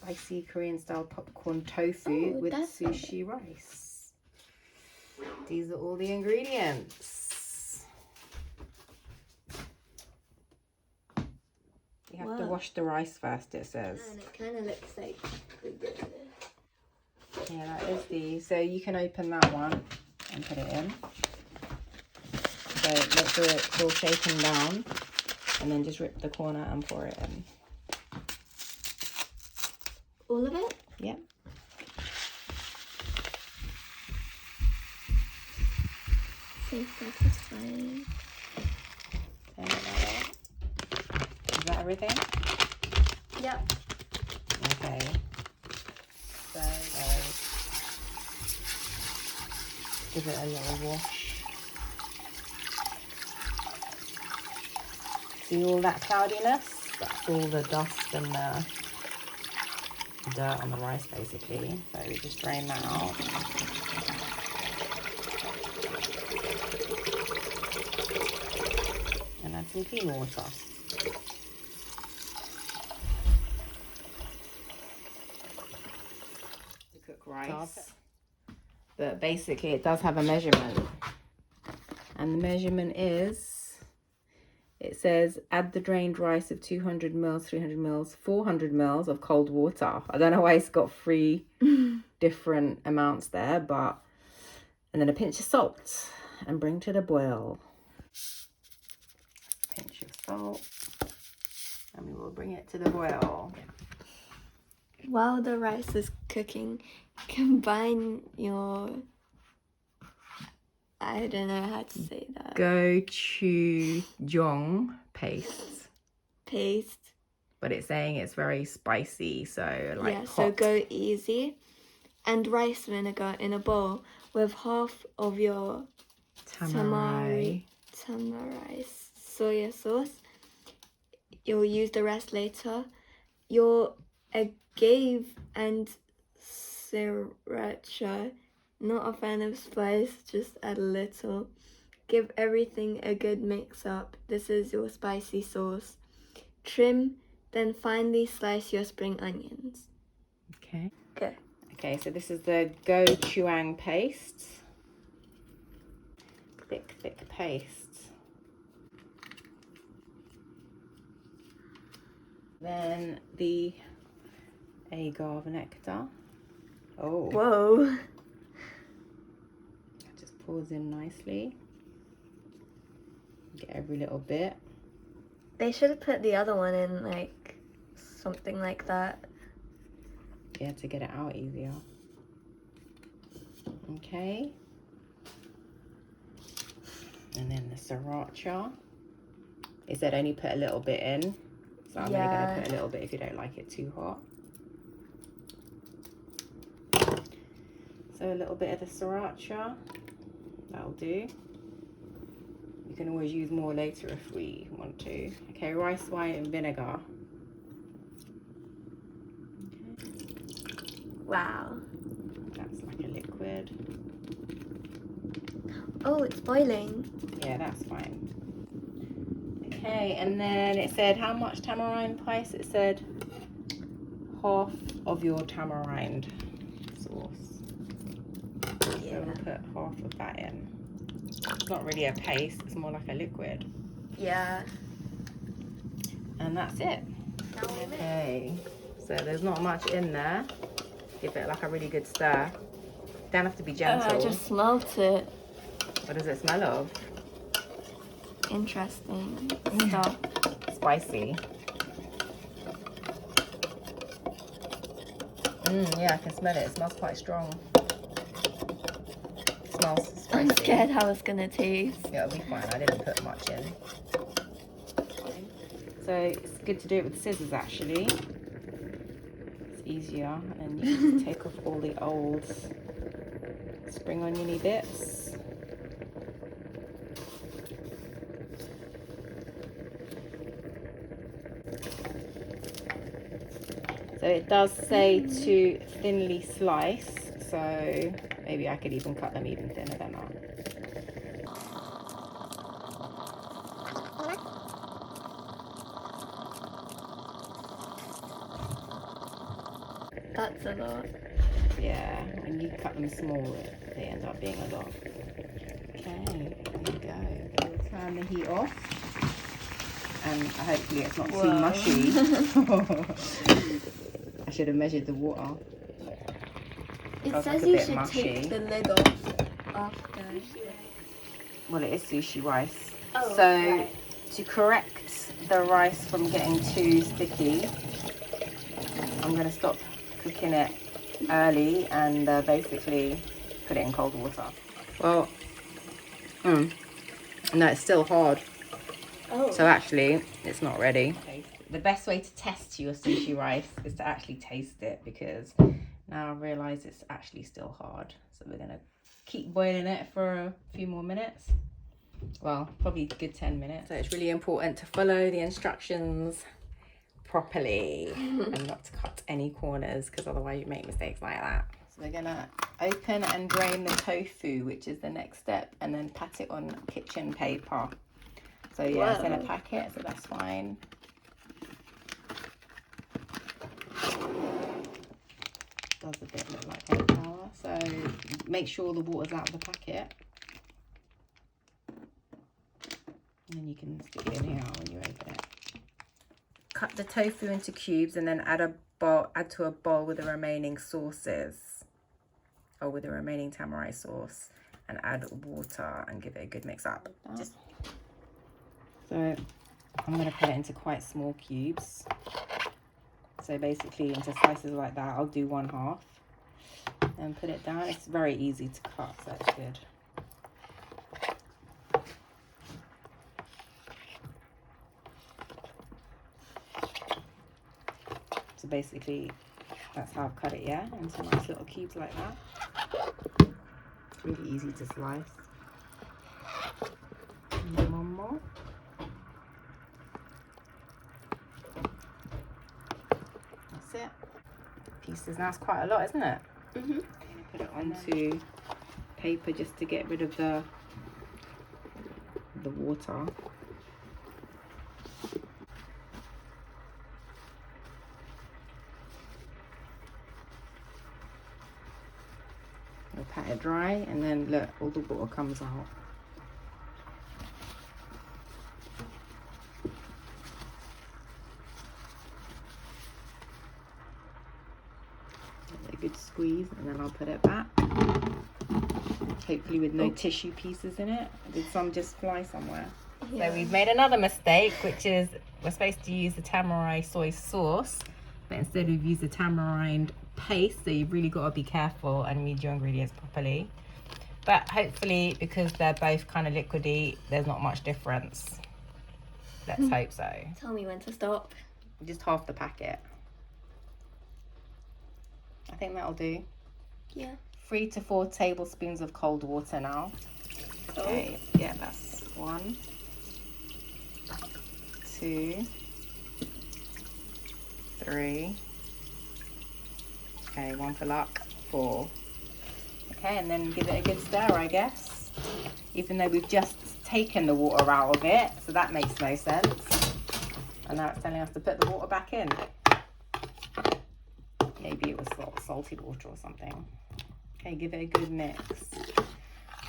spicy Korean style popcorn tofu with sushi rice. These are all the ingredients. You have to wash the rice first, it says. And it kind of looks like we did this. Yeah, that is the, so you can open that one and put it in. So make sure it's all shaken down, and then just rip the corner and pour it in. All of it? Yep. So satisfying. Is that everything? Yep. Okay. So give it a little wash. See all that cloudiness? That's all the dust and the dirt on the rice basically. So we just drain that out. And add some clean water. To cook rice. But basically it does have a measurement. And the measurement is, it says add the drained rice of 200 mils, 300 mils, 400 mils of cold water. I don't know why it's got 3 different amounts there, but, and then a pinch of salt and bring to the boil. Pinch of salt, and we will bring it to the boil. While the rice is cooking, combine your, I don't know how to say that. Gochujang paste. But it's saying it's very spicy, so like hot. So go easy. And rice vinegar in a bowl with half of your tamari soya sauce. You'll use the rest later. Your agave and sriracha. Not a fan of spice, just add a little. Give everything a good mix up. This is your spicy sauce. Trim, then finely slice your spring onions. Okay. Okay. Okay, so this is the gochujang paste. Thick paste. Then the agave nectar. Oh. Whoa. That just pours in nicely. Get every little bit. They should have put the other one in, like, something like that. Yeah, to get it out easier. Okay. And then the sriracha. It said only put a little bit in. So I'm only going to put a little bit if you don't like it too hot. So a little bit of the sriracha. That'll do. You can always use more later if we want to. Okay, rice wine and vinegar. Wow. That's like a liquid. Oh, it's boiling. Yeah, that's fine. Okay, and then it said how much tamarind paste? It said half of your tamarind sauce. Yeah. So we'll put half of that in. It's not really a paste, it's more like a liquid. Yeah. And that's it. Okay, so there's not much in there. Give it like a really good stir. Don't have to be gentle. I just smelt it. What does it smell of? Interesting stuff. Spicy. Yeah, I can smell it. It smells quite strong. It smells spicy. I'm scared how it's gonna taste. Yeah, it'll be fine. I didn't put much in. So it's good to do it with scissors actually. It's easier, and then you just take off all the old spring oniony bits. So it does say to thinly slice, so maybe I could even cut them even thinner than that. That's a lot. Yeah, when you cut them small, they end up being a lot. Okay, there you go. We'll turn the heat off. And hopefully it's not too mushy. I should have measured the water. It says you should take the lid off after. Well, it is sushi rice. Oh, so right. To correct the rice from getting too sticky, I'm going to stop cooking it early and basically put it in cold water. Well, no, it's still hard. Oh. So actually, it's not ready. The best way to test your sushi rice is to actually taste it, because now I realise it's actually still hard. So we're going to keep boiling it for a few more minutes. Well, probably a good 10 minutes. So it's really important to follow the instructions properly and not to cut any corners, because otherwise you make mistakes like that. So we're gonna open and drain the tofu, which is the next step, and then pat it on kitchen paper. So yeah, it's in a packet, so that's fine. Does a bit look like egg flour, so make sure the water's out of the packet. And then you can stick it in here when you open it. Cut the tofu into cubes and then add to a bowl with the remaining sauces, or with the remaining tamari sauce, and add water and give it a good mix up. So I'm going to put it into quite small cubes. So basically into slices like that. I'll do 1/2 and put it down. It's very easy to cut, so that's good. So basically, that's how I've cut it, yeah? Into nice little cubes like that. Really easy to slice. And then one more. That's it. Pieces. Now it's quite a lot, isn't it? Mm-hmm. Put it onto paper just to get rid of the water. We'll pat it dry, and then look, all the water comes out. Give it a good squeeze, and then I'll put it back. Hopefully with no tissue pieces in it. Did some just fly somewhere? Yeah. So we've made another mistake, which is we're supposed to use the tamarind soy sauce, but instead we've used the tamarind paste, so you've really got to be careful and read your ingredients properly. But hopefully, because they're both kind of liquidy, there's not much difference. Let's hope so. Tell me when to stop. Just half the packet. I think that'll do. Yeah. 3 to 4 tablespoons of cold water now. Okay, yeah, that's 1, 2, 3. Okay, 1 for luck, 4. Okay, and then give it a good stir, I guess. Even though we've just taken the water out of it, so that makes no sense. And now it's telling us to put the water back in. Maybe it was salty water or something. Okay, give it a good mix.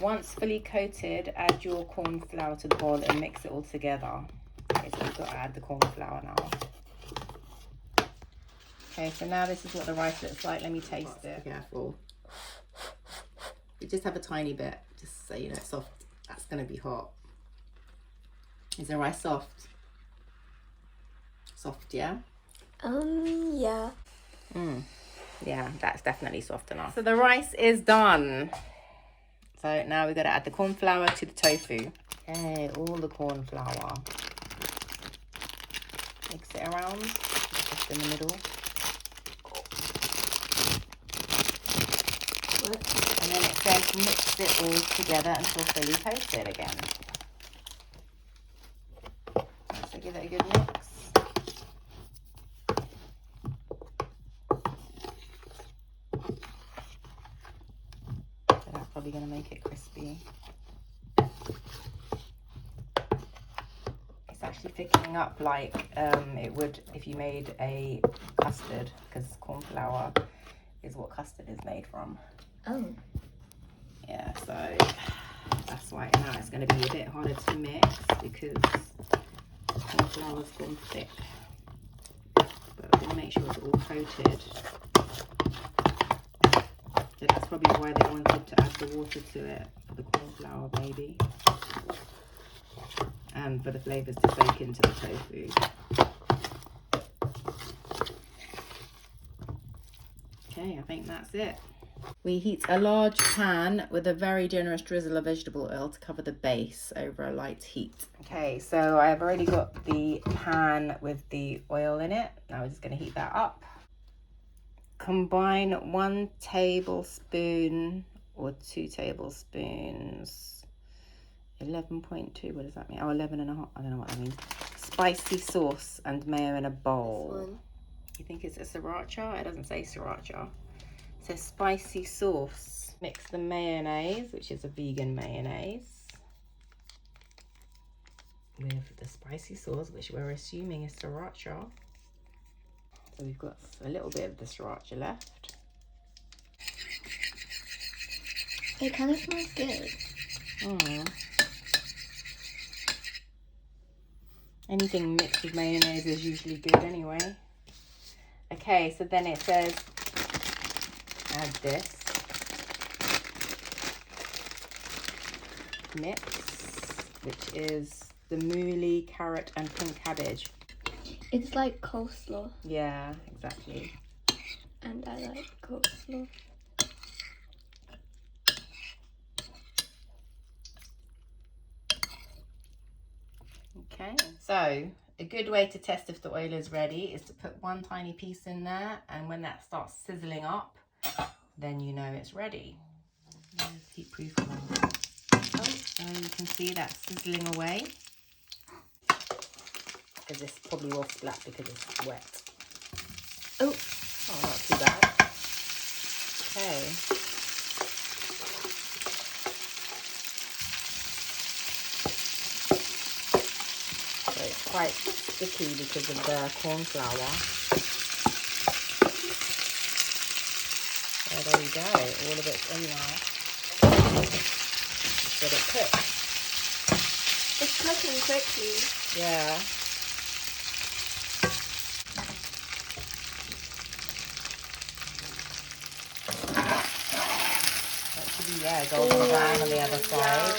Once fully coated, add your corn flour to the bowl and mix it all together. Okay, so we've got to add the corn flour now. Okay, so now this is what the rice looks like. Let me taste it. Be careful. You just have a tiny bit, just so you know it's soft. That's going to be hot. Is the rice soft? Soft, yeah? Yeah. Yeah, that's definitely soft enough. So the rice is done. So now we've got to add the corn flour to the tofu. Okay, all the corn flour. Mix it around, just in the middle. And then it says mix it all together until fully coated again. So give it a good mix. So that's probably going to make it crispy. It's actually thickening up like it would if you made a custard, because corn flour is what custard is made from. Oh. Yeah, so that's why now it's going to be a bit harder to mix because the corn flour's gone thick. But we'll make sure it's all coated. So that's probably why they wanted to add the water to it, for the corn flour maybe. And for the flavours to soak into the tofu. Okay, I think that's it. We heat a large pan with a very generous drizzle of vegetable oil to cover the base over a light heat. Okay, so I've already got the pan with the oil in it. Now we're just going to heat that up. Combine 1 tablespoon or 2 tablespoons. 11.2, what does that mean? Oh, 11.5, I don't know what that means. Spicy sauce and mayo in a bowl. You think it's a sriracha? It doesn't say sriracha. It says spicy sauce. Mix the mayonnaise, which is a vegan mayonnaise, with the spicy sauce, which we're assuming is sriracha. So we've got a little bit of the sriracha left. It kind of smells good. Anything mixed with mayonnaise is usually good anyway. Okay, so then it says add this. Mix, which is the mooli, carrot and pink cabbage. It's like coleslaw. Yeah, exactly. And I like coleslaw. Okay, so a good way to test if the oil is ready is to put 1 tiny piece in there, and when that starts sizzling up, then you know it's ready. Heat proof one. Oh, so you can see that sizzling away. Because this probably will splat because it's wet. Oh, not too bad. Okay. So it's quite sticky because of the corn flour. So there you go, all of it's in now. Let it cook. it's cooking quickly. Yeah. That should be, yeah, golden brown on the other side.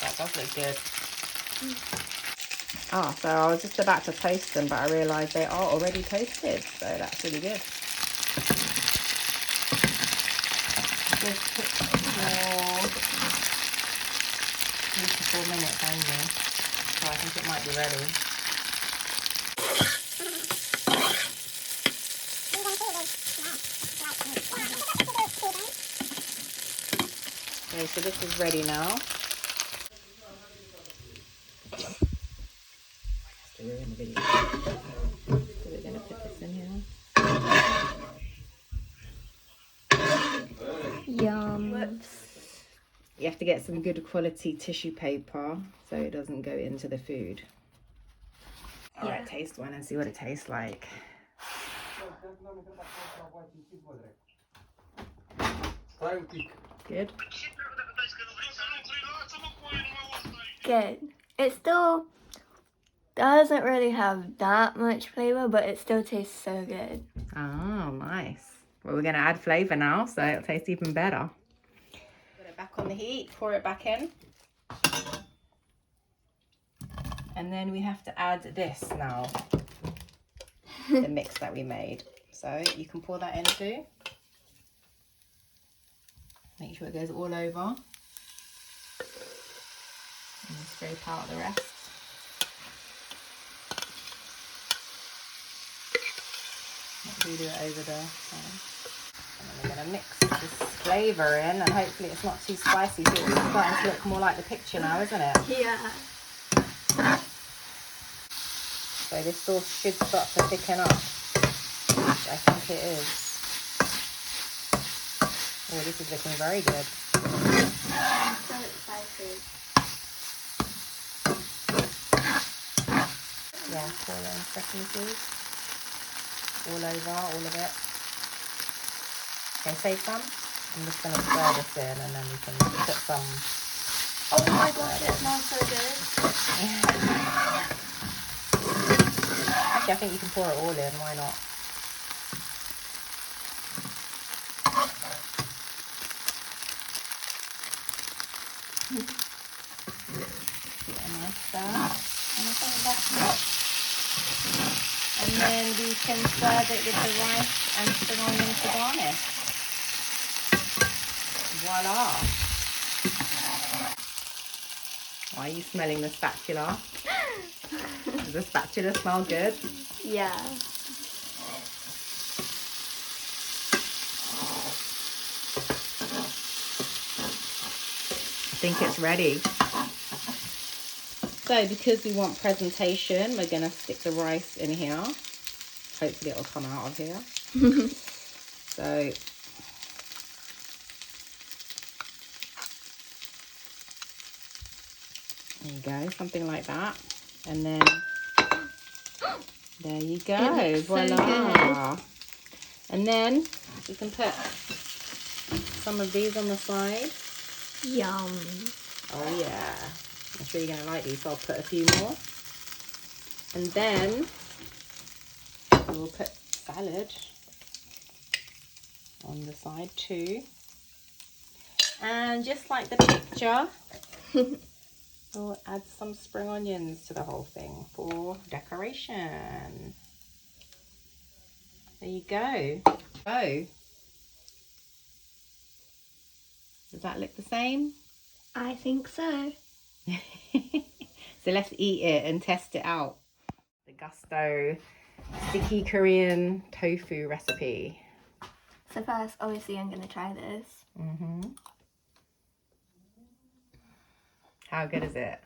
That does look good. Oh, so I was just about to toast them, but I realised they are already toasted, so that's really good. Just cook for 3 to 4 minutes only, so I think it might be ready. Okay, so this is ready now. We're in the video. So we're going to put this in here. Yum. Whoops. You have to get some good quality tissue paper so it doesn't go into the food. All right, taste one and see what it tastes like. Good? Good. It still doesn't really have that much flavour, but it still tastes so good. Oh, nice. Well, we're going to add flavour now, so it'll taste even better. Put it back on the heat, pour it back in. And then we have to add this now. The mix that we made. So you can pour that in too. Make sure it goes all over. And scrape out the rest. We do it over the pan. And then we're going to mix this flavour in, and hopefully it's not too spicy, so it's starting to look more like the picture now, isn't it? Yeah. So this sauce should start to thicken up. I think it is. Oh, this is looking very good. I'm so excited. Yeah, pour in sesame seeds. All over, all of it. Okay, save some. I'm just going to stir this in and then we can put some. Oh my gosh, it smells so good. Actually, I think you can pour it all in. Why not? Get a nice stir. And I think that's it. And then we can serve it with the rice and spring onions to garnish. Voila. Why are you smelling the spatula? Does the spatula smell good? Yeah. I think it's ready. So because we want presentation, we're going to stick the rice in here. Hopefully it'll come out of here. So there you go, something like that. And then there you go, voila. And then we can put some of these on the side. Yum. Oh yeah, I'm sure you're going to like these, so I'll put a few more. And then we'll put salad on the side too. And just like the picture, we'll add some spring onions to the whole thing for decoration. There you go. Oh, does that look the same? I think so. So let's eat it and test it out. The GOUSTO sticky Korean tofu recipe. So first, obviously, I'm going to try this. How good is it?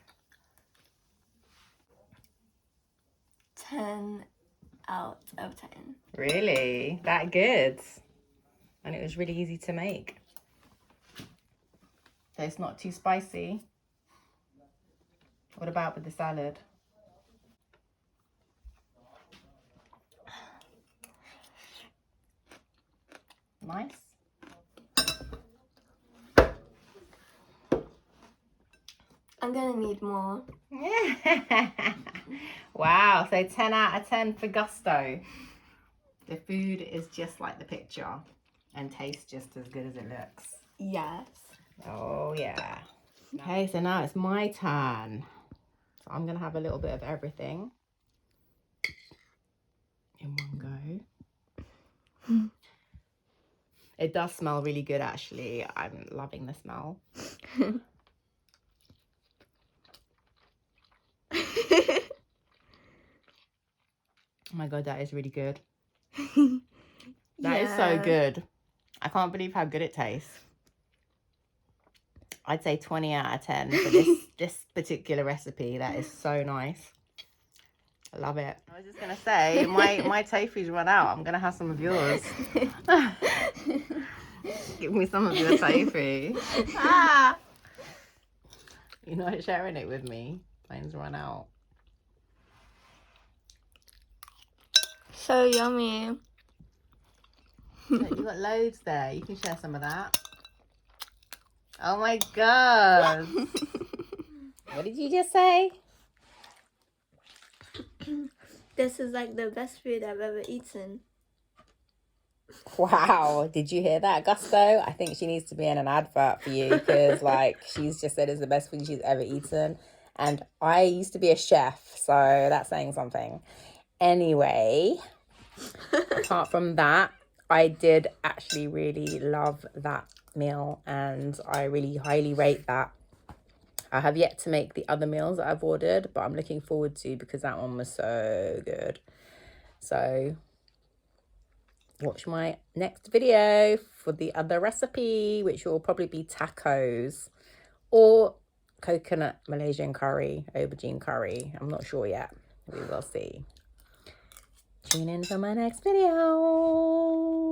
10 out of 10. Really? That good? And it was really easy to make. So it's not too spicy. What about with the salad? Nice. I'm going to need more. Wow, so 10 out of 10 for GOUSTO. The food is just like the picture and tastes just as good as it looks. Yes. Oh yeah. Okay, so now it's my turn. So I'm gonna have a little bit of everything in one go. It does smell really good actually. I'm loving the smell. Oh my god, that is really good. That is so good. I can't believe how good it tastes. I'd say 20 out of 10 for this particular recipe. That is so nice. I love it. I was just gonna say, my tofu's run out. I'm gonna have some of yours. Give me some of your tofu. Ah! You're not sharing it with me. Mine's run out. So yummy. Look, you got loads there. You can share some of that. Oh my god. What did you just say? This is like the best food I've ever eaten. Wow, did you hear that, GOUSTO? I think she needs to be in an advert for you because, like, she's just said it's the best food she's ever eaten. And I used to be a chef, so that's saying something. Anyway, apart from that, I did actually really love that meal and I really highly rate that. I have yet to make the other meals that I've ordered, but I'm looking forward to because that one was so good. So watch my next video for the other recipe, which will probably be tacos or coconut Malaysian curry, aubergine curry. I'm not sure yet. We will see. Tune in for my next video.